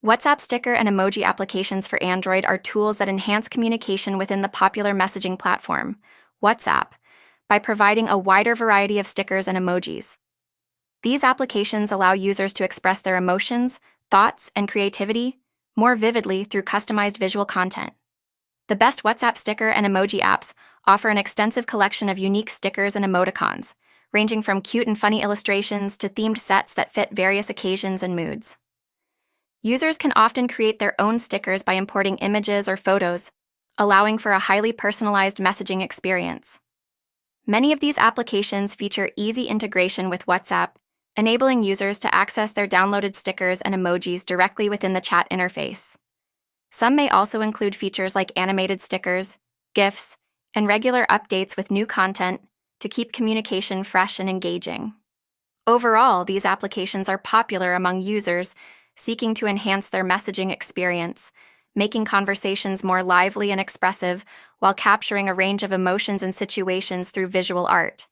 WhatsApp sticker and emoji applications for Android are tools that enhance communication within the popular messaging platform, WhatsApp, by providing a wider variety of stickers and emojis. These applications allow users to express their emotions, thoughts, and creativity more vividly through customized visual content. The best WhatsApp sticker and emoji apps offer an extensive collection of unique stickers and emoticons, ranging from cute and funny illustrations to themed sets that fit various occasions and moods. Users can often create their own stickers by importing images or photos, allowing for a highly personalized messaging experience. Many of these applications feature easy integration with WhatsApp, enabling users to access their downloaded stickers and emojis directly within the chat interface. Some may also include features like animated stickers, GIFs, and regular updates with new content to keep communication fresh and engaging. Overall, these applications are popular among users seeking to enhance their messaging experience, making conversations more lively and expressive while capturing a range of emotions and situations through visual art.